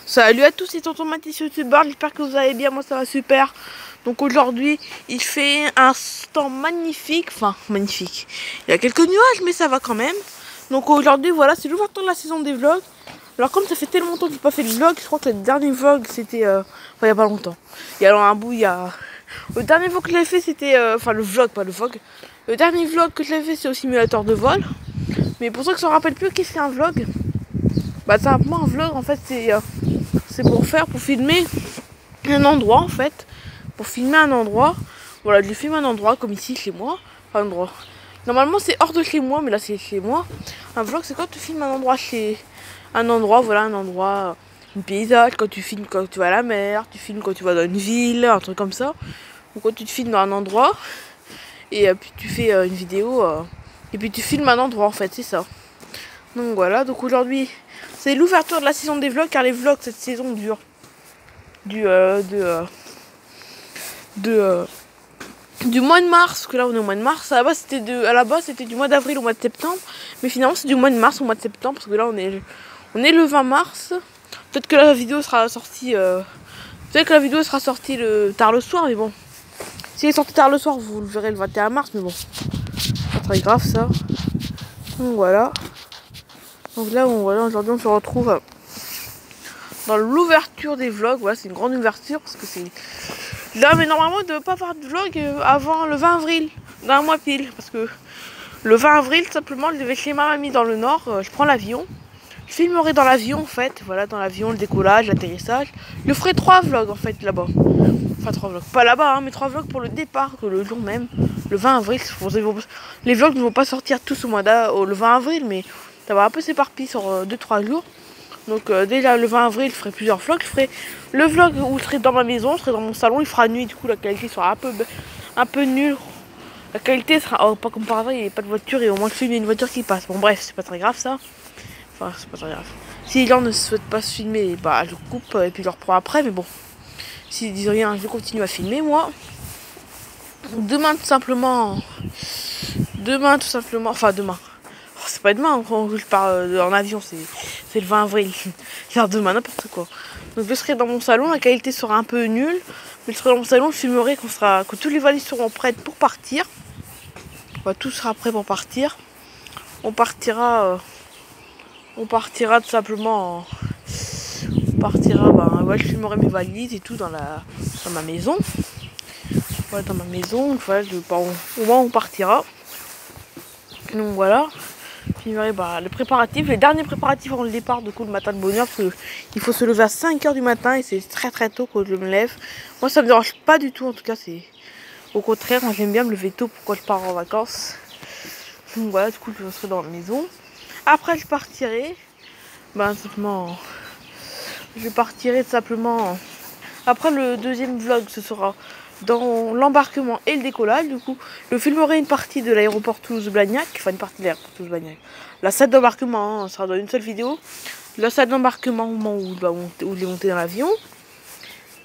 Salut à tous, c'est Tonton Mathis YouTubeur, j'espère que vous allez bien, moi ça va super. Donc aujourd'hui, il fait un temps magnifique, enfin magnifique. Il y a quelques nuages, mais ça va quand même. Donc aujourd'hui, voilà, c'est l'ouverture de la saison des vlogs. Alors comme ça fait tellement longtemps que j'ai pas fait de vlog, je crois que le dernier vlog c'était, il y a pas longtemps. Il y a un bout, le dernier vlog que j'ai fait c'était, enfin le vlog, pas le vlog. Le dernier vlog que j'ai fait c'est au simulateur de vol. Mais pour ceux qui s'en rappellent plus, qu'est-ce qu'un vlog? Bah simplement un vlog en fait c'est pour filmer un endroit en fait. Pour filmer un endroit. Voilà, je filme un endroit comme ici chez moi. Enfin, un endroit. Normalement c'est hors de chez moi, mais là c'est chez moi. Un vlog c'est quand tu filmes un endroit voilà, un endroit, un paysage, quand tu filmes quand tu vas à la mer, tu filmes quand tu vas dans une ville, un truc comme ça. Ou quand tu te filmes dans un endroit. Et puis tu fais une vidéo. Et puis tu filmes un endroit en fait, c'est ça. Donc voilà, donc aujourd'hui c'est l'ouverture de la saison des vlogs, car les vlogs cette saison durent du mois de mars, parce que là on est au mois de mars. À la base c'était du mois d'avril au mois de septembre, mais finalement c'est du mois de mars au mois de septembre, parce que là on est le 20 mars. Peut-être que la vidéo sera sortie tard le soir, mais bon, si elle est sortie tard le soir vous le verrez le 21 mars, mais bon, pas très grave ça. Donc voilà. Donc là, aujourd'hui on se retrouve dans l'ouverture des vlogs. Voilà, c'est une grande ouverture parce que c'est là, mais normalement de ne pas avoir de vlog avant le 20 avril, dans un mois pile. Parce que le 20 avril, simplement, je vais chez ma mamie dans le nord, je prends l'avion. Je filmerai dans l'avion en fait, voilà, dans l'avion, le décollage, l'atterrissage. Je ferai 3 vlogs en fait là-bas. Enfin 3 vlogs, pas là-bas, hein, mais 3 vlogs pour le départ, le jour même, le 20 avril. Les vlogs ne vont pas sortir tous le 20 avril, mais ça va un peu s'éparpiller sur 2-3 jours. Donc déjà le 20 avril, je ferai plusieurs vlogs. Je ferai le vlog où je serai dans ma maison, je serai dans mon salon, il fera nuit, du coup la qualité sera un peu nulle. La qualité sera pas comme par hasard, il n'y a pas de voiture et au moins je filme une voiture qui passe. Bon bref, c'est pas très grave ça. Enfin, c'est pas très grave. Si les gens ne souhaitent pas se filmer, bah je coupe et puis je le reprends après, mais bon. S'ils disent rien, je continue à filmer moi. Demain tout simplement, enfin demain. C'est pas demain quand je pars en avion, c'est le 20 avril. C'est demain, n'importe quoi. Donc je serai dans mon salon, la qualité sera un peu nulle. Mais je serai dans mon salon, je filmerai quand tous les valises seront prêtes pour partir. Bah, tout sera prêt pour partir. On partira tout simplement. Je filmerai mes valises et tout dans ma maison. Voilà, dans ma maison, voilà, au moins on partira. Donc voilà. Je filmerai les derniers préparatifs avant le départ, du coup le matin de bonne heure, parce qu'il faut se lever à 5 h du matin et c'est très très tôt quand je me lève. Moi ça me dérange pas du tout, en tout cas c'est au contraire, moi j'aime bien me lever tôt pour quand je pars en vacances. Donc voilà, du coup je serai dans la maison. Après je partirai, simplement. Après le deuxième vlog, ce sera dans l'embarquement et le décollage. Du coup, je filmerai une partie de l'aéroport Toulouse-Blagnac. Enfin, une partie de l'aéroport Toulouse-Blagnac. La salle d'embarquement, sera dans une seule vidéo. La salle d'embarquement au moment où je vais monter dans l'avion.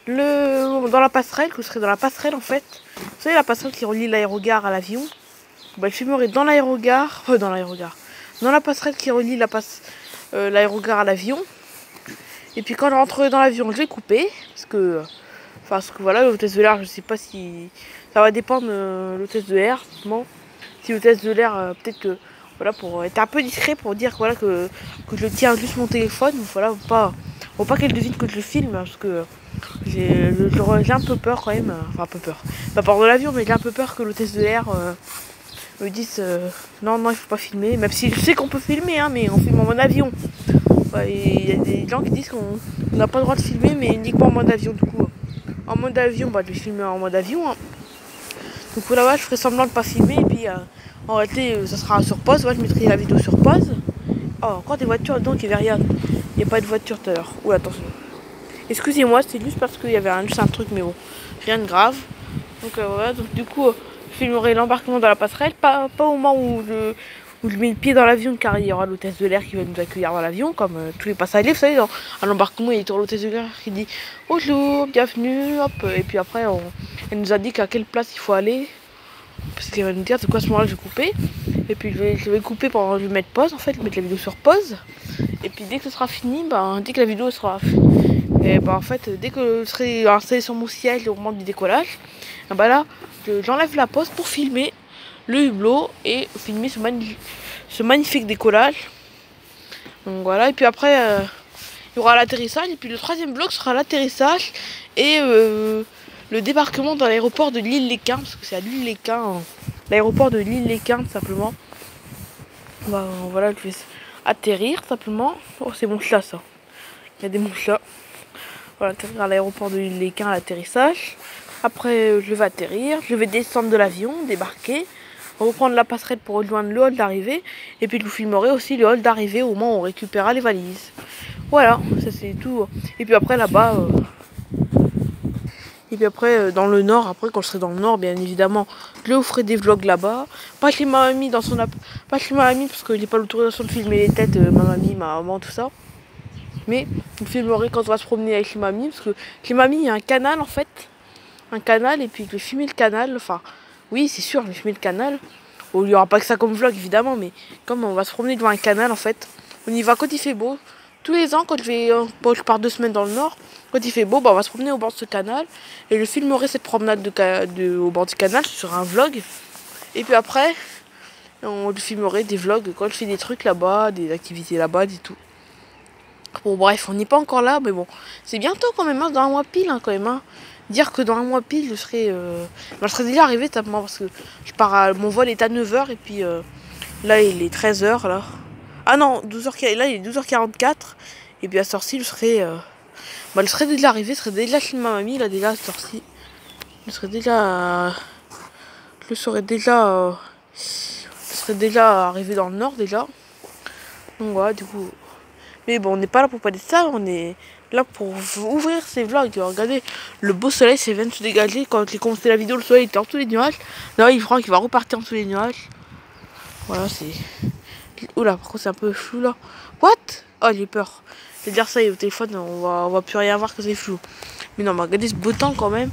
Dans la passerelle, que je serai dans la passerelle en fait. Vous savez, la passerelle qui relie l'aérogare à l'avion. Je filmerai dans l'aérogare. Dans la passerelle qui relie l'aérogare à l'avion. Et puis quand je rentrerai dans l'avion, je vais couper. Parce que voilà, l'hôtesse de l'air, je sais pas si. Ça va dépendre de l'hôtesse de l'air, justement. Si l'hôtesse de l'air, peut-être que. Voilà, pour être un peu discret, pour dire voilà, que je tiens juste mon téléphone. Voilà, faut pas qu'elle devine que je le filme, parce que j'ai un peu peur quand même. Enfin, un peu peur. Pas peur de l'avion, mais j'ai un peu peur que l'hôtesse de l'air me dise non, il faut pas filmer. Même si je sais qu'on peut filmer, hein, mais on filme en mode avion. Il y a des gens qui disent qu'on n'a pas le droit de filmer, mais uniquement en mode avion, du coup. En mode avion, je vais filmer en mode avion. Hein. Donc là, je ferai semblant de pas filmer. Et puis en réalité, ça sera sur pause. Je mettrai la vidéo sur pause. Oh, encore des voitures, donc il y avait rien. Il n'y a pas de voiture tout à l'heure. Ouh, attention. Excusez-moi, c'est juste parce qu'il y avait juste un truc, mais bon, rien de grave. Donc voilà, donc du coup, je filmerai l'embarquement dans la passerelle. Pas au moment où je mets le pied dans l'avion, car il y aura l'hôtesse de l'air qui va nous accueillir dans l'avion, comme tous les passagers. Vous savez, à l'embarquement, il y a toujours l'hôtesse de l'air qui dit bonjour, bienvenue, hop. Et puis après, elle nous indique à quelle place il faut aller. Parce qu'elle va nous dire de quoi à ce moment-là je vais couper. Et puis je vais couper je vais mettre pause en fait, mettre la vidéo sur pause. Et puis dès que ce sera fini, dès que la vidéo sera Et bah en fait, dès que je serai installé sur mon siège au moment du décollage, bah là, j'enlève la pose pour filmer le hublot et filmer ce magnifique décollage. Donc voilà, et puis après, il y aura l'atterrissage, et puis le troisième vlog sera l'atterrissage et le débarquement dans l'aéroport de l'Île-les-Quins, parce que c'est à l'Île-les-Quins, l'aéroport de l'Île-les-Quins, simplement. Bah, voilà, je vais atterrir, simplement. Oh, c'est mon chat, ça. Il y a des mon chat. Voilà, atterrir à l'aéroport de l'Île-les-Quins à l'atterrissage. Après, je vais atterrir, je vais descendre de l'avion, débarquer, reprendre la passerelle pour rejoindre le hall d'arrivée, et puis je vous filmerai aussi le hall d'arrivée au moment où on récupérera les valises. Voilà, ça c'est tout. Et puis après là-bas, dans le nord, après quand je serai dans le nord, bien évidemment, je vous ferai des vlogs là-bas. Pas chez ma mamie dans son pas chez ma mamie parce que j'ai pas l'autorisation de filmer les têtes, ma mamie, ma maman, tout ça. Mais je filmerai quand on va se promener avec chez mamie, parce que chez mamie il y a un canal en fait. Un canal, et puis je vais filmer le canal, enfin oui c'est sûr, je vais filmer le canal. Bon, il n'y aura pas que ça comme vlog évidemment, mais comme on va se promener devant un canal en fait, on y va quand il fait beau. Tous les ans quand je pars 2 semaines dans le nord, quand il fait beau, bah, on va se promener au bord de ce canal, et je filmerai cette promenade au bord du canal sur un vlog. Et puis après, on filmerait des vlogs quand je fais des trucs là-bas, des activités là-bas, et tout. Bon bref, on n'est pas encore là, mais bon, c'est bientôt quand même, hein, dans un mois pile quand même. Dire que dans un mois pile, je serai déjà arrivé simplement parce que mon vol est à 9h, et puis là il est 13h là. Ah non, 12h, là il est 12h44, et puis à cette heure-ci, je serai déjà arrivé, je serai déjà chez ma mamie, là déjà à cette heure-ci. Je serai déjà arrivé dans le nord déjà. Donc voilà, du coup. Mais bon, on n'est pas là pour parler de ça, on est là pour ouvrir ces vlogs. Regardez, le beau soleil vient de se dégager. Quand j'ai commencé la vidéo, le soleil était en tous les nuages. Là, il croit qu'il va repartir en tous les nuages. Voilà, c'est... Oula, par contre, c'est un peu flou, là. What? Oh, j'ai peur. Je vais dire ça, et au téléphone, on va plus rien voir que c'est flou. Mais non, mais regardez ce beau temps, quand même.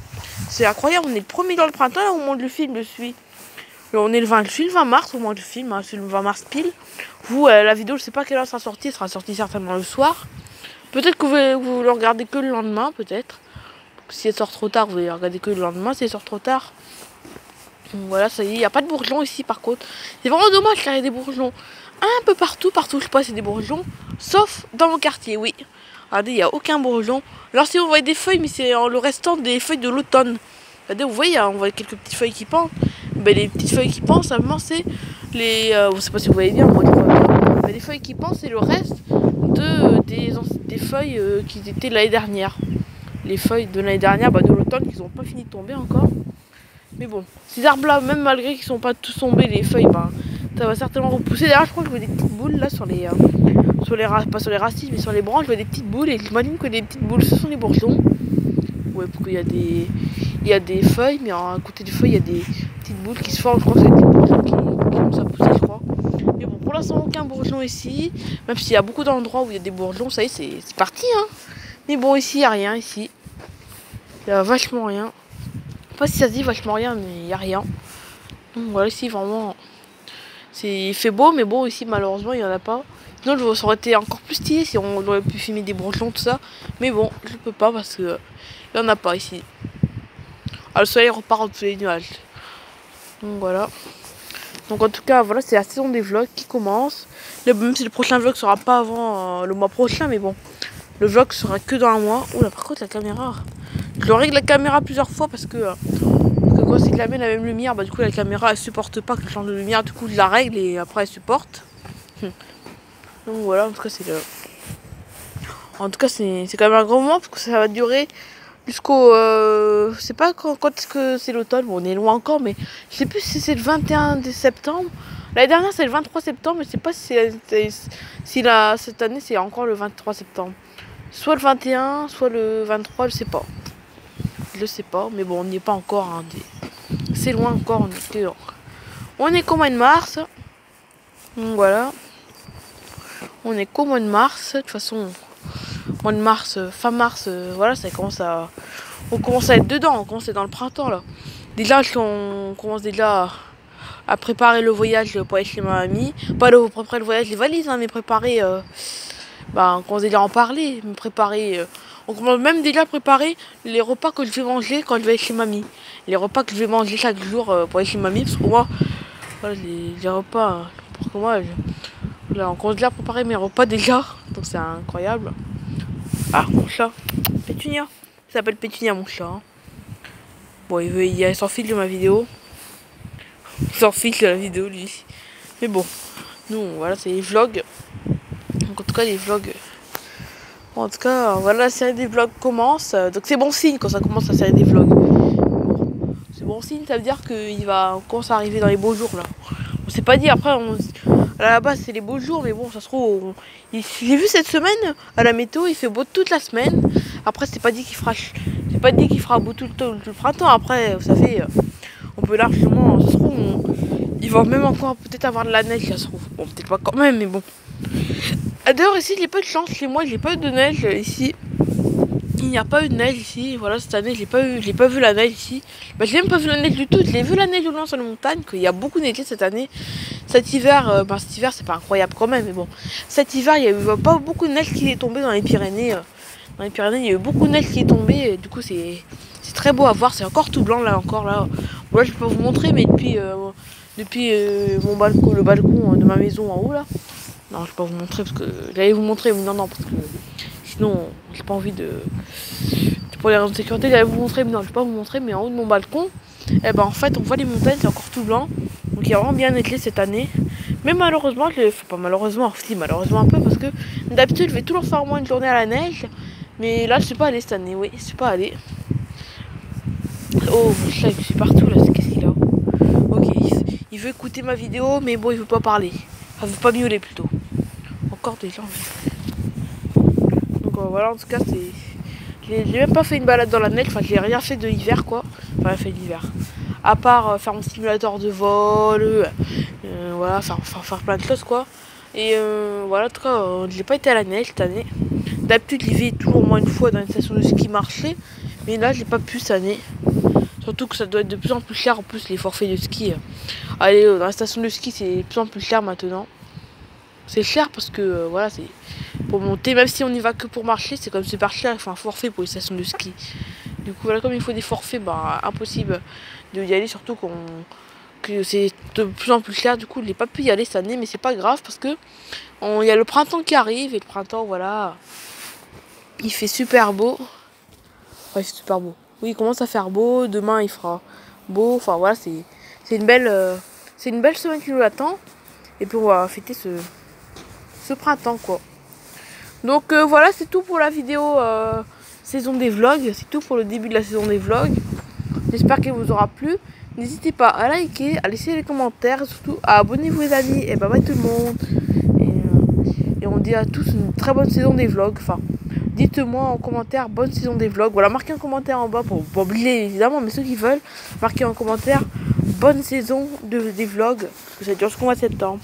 C'est incroyable, on est le premier dans le printemps, là, au moment du film, je suis... On est je suis le 20 mars au moment du film, hein, c'est le 20 mars pile. Vous, la vidéo, je sais pas quelle heure sera sortie, elle sera sortie certainement le soir. Peut-être que vous le regardez que le lendemain, peut-être. Si elle sort trop tard, vous allez la regarder que le lendemain, si elle sort trop tard. Donc voilà, ça y est, il n'y a pas de bourgeons ici par contre. C'est vraiment dommage qu'il y ait des bourgeons un peu partout où je passe, il y a des bourgeons. Sauf dans mon quartier, oui. Regardez, il n'y a aucun bourgeon. Alors si vous voyez des feuilles, mais c'est le restant des feuilles de l'automne. Regardez, vous voyez, on voit quelques petites feuilles qui pendent. Ben, les petites feuilles qui pendent, simplement, c'est les... je ne sais pas si vous voyez bien, moi je vois bien. Ben, les feuilles qui pendent, c'est le reste des feuilles qui étaient l'année dernière. Les feuilles de l'année dernière, de l'automne, qui n'ont pas fini de tomber encore. Mais bon, ces arbres-là, même malgré qu'ils ne sont pas tous tombés, les feuilles, ça va certainement repousser. D'ailleurs, je crois que je vois des petites boules là pas sur les racines, mais sur les branches, je vois des petites boules. Et j'imagine que les petites boules, ce sont les bourgeons. Ouais, parce qu'il y a des feuilles, mais à côté des feuilles, il y a des petites boules qui se forment. Je crois que c'est des petites bourgeons qui commencent à pousser, je crois. Mais bon, pour l'instant, aucun bourgeon ici. Même s'il y a beaucoup d'endroits où il y a des bourgeons, ça y est, c'est parti, hein. Mais bon, ici, il n'y a rien, ici. Il y a vachement rien. Je sais pas si ça se dit vachement rien, mais il n'y a rien. Donc voilà, ici, vraiment, il fait beau, mais bon, ici, malheureusement, il n'y en a pas. Sinon, ça aurait été encore plus stylé si on aurait pu filmer des bourgeons, tout ça. Mais bon, je peux pas parce que il n'y en a pas ici. Ah, le soleil repart en dessous les nuages. Donc voilà. Donc en tout cas, voilà, c'est la saison des vlogs qui commence. Même si le prochain vlog sera pas avant le mois prochain, mais bon, le vlog sera que dans un mois. Oula, par contre, la caméra. Je règle la caméra plusieurs fois parce que quand c'est la même lumière, du coup la caméra elle supporte pas que je change de lumière, du coup je la règle et après elle supporte. Donc voilà, en tout cas c'est quand même un grand moment parce que ça va durer jusqu'au je sais pas quand est-ce que c'est l'automne. Bon, on est loin encore, mais je sais plus si c'est le 21 septembre. L'année dernière c'est le 23 septembre, mais je sais pas si cette année c'est encore le 23 septembre. Soit le 21, soit le 23, je sais pas. Je sais pas, mais bon, on n'y est pas encore. Hein, c'est loin encore, on est qu'au mois de mars. Donc voilà. On est qu'au mois de mars. De toute façon, mois de mars, fin mars, voilà, on commence à être dedans, on commence à être dans le printemps là. Déjà, on commence déjà à préparer le voyage pour aller chez ma mamie. Pas préparer le voyage, les valises, hein, mais préparer bah, on commence déjà à en parler, me préparer. On commence même déjà à préparer les repas que je vais manger quand je vais chez mamie. Les repas que je vais manger chaque jour pour aller chez mamie, parce que moi, voilà, les repas, pour que moi, là, on commence déjà à préparer mes repas déjà, donc c'est incroyable. Ah, mon chat, Pétunia, il s'appelle Pétunia mon chat. Hein. Bon, il s'en fiche de ma vidéo. Il s'en fiche de la vidéo lui. Mais bon, nous, voilà, c'est les vlogs. Donc en tout cas, les vlogs... Bon, en tout cas, voilà, la série des vlogs commence. Donc c'est bon signe quand ça commence la série des vlogs. Bon, c'est bon signe, ça veut dire qu'il va commencer à arriver dans les beaux jours là. On s'est pas dit après, à la base c'est les beaux jours, mais bon, ça se trouve... J'ai vu cette semaine, à la météo, il fait beau toute la semaine. Après, c'est pas dit qu'il fera beau tout le printemps. Après, ça fait... On peut largement... Ça se trouve, il va même encore peut-être avoir de la neige, ça se trouve. Bon, peut-être pas quand même, mais bon. D'ailleurs, ici, j'ai pas de chance. Chez moi, j'ai pas eu de neige ici. Il n'y a pas eu de neige ici. Voilà, cette année, j'ai pas vu la neige ici. Bah, j'ai même pas vu la neige du tout. Je l'ai vu la neige au loin sur les montagnes, qu'il y a beaucoup neigé cette année. Cet hiver, c'est pas incroyable quand même, mais bon. Cet hiver, il y a eu pas beaucoup de neige qui est tombée dans les Pyrénées. Dans les Pyrénées, il y a eu beaucoup de neige qui est tombée. Du coup, c'est très beau à voir. C'est encore tout blanc là, encore là. Bon, là, je peux vous montrer, mais depuis mon balcon, le balcon de ma maison en haut là. Non, je vais pas vous montrer parce que j'allais vous montrer, mais non, parce que sinon, j'ai pas envie de. Pour les raisons de sécurité, j'allais vous montrer, mais non, je vais pas vous montrer, mais en haut de mon balcon, et ben en fait, on voit les montagnes, c'est encore tout blanc. Donc il y a vraiment bien neigé cette année. Mais malheureusement, pas malheureusement, si, malheureusement un peu, parce que d'habitude, je vais toujours faire au moins une journée à la neige. Mais là, je suis pas allée cette année, oui, je suis pas allée. Oh, mon chat, je suis partout là, qu'est-ce qu'il a? Ok, il veut écouter ma vidéo, mais bon, il veut pas parler. Enfin, il veut pas miauler plutôt. Encore des gens. Donc voilà, en tout cas, j'ai même pas fait une balade dans la neige, enfin, j'ai rien fait de l'hiver quoi. Enfin, fait d'hiver. À part faire mon simulateur de vol, voilà, faire plein de choses quoi. Et voilà, en tout cas, j'ai pas été à la neige cette année. D'habitude, j'y vais toujours au moins une fois dans une station de ski marché, mais là, j'ai pas pu cette année. Surtout que ça doit être de plus en plus cher en plus les forfaits de ski. Aller dans la station de ski, c'est de plus en plus cher maintenant. C'est cher parce que voilà, c'est pour monter, même si on y va que pour marcher, c'est comme super cher, il faut un forfait pour les stations de ski. Du coup, voilà, comme il faut des forfaits, bah impossible d'y aller, surtout que c'est de plus en plus cher. Du coup, je n'ai pas pu y aller cette année, mais c'est pas grave parce que il y a le printemps qui arrive et le printemps, voilà, il fait super beau. Ouais, c'est super beau. Oui, il commence à faire beau. Demain, il fera beau. Enfin, voilà, c'est une belle semaine qui nous attend. Et puis, on va fêter ce printemps, quoi. Donc, voilà, c'est tout pour la vidéo saison des vlogs. C'est tout pour le début de la saison des vlogs. J'espère qu'elle vous aura plu. N'hésitez pas à liker, à laisser les commentaires. Surtout, à abonnez-vous, les amis. Et bye bye tout le monde. Et on dit à tous une très bonne saison des vlogs. Enfin, dites-moi en commentaire bonne saison des vlogs. Voilà, marquez un commentaire en bas pour pas oublier évidemment, mais ceux qui veulent, marquez en commentaire bonne saison des vlogs. Parce que ça dure jusqu'au mois de septembre.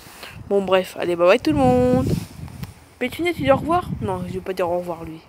Bon bref, allez bye bye tout le monde. Pétunia, tu dis au revoir? Non, je vais pas dire au revoir lui.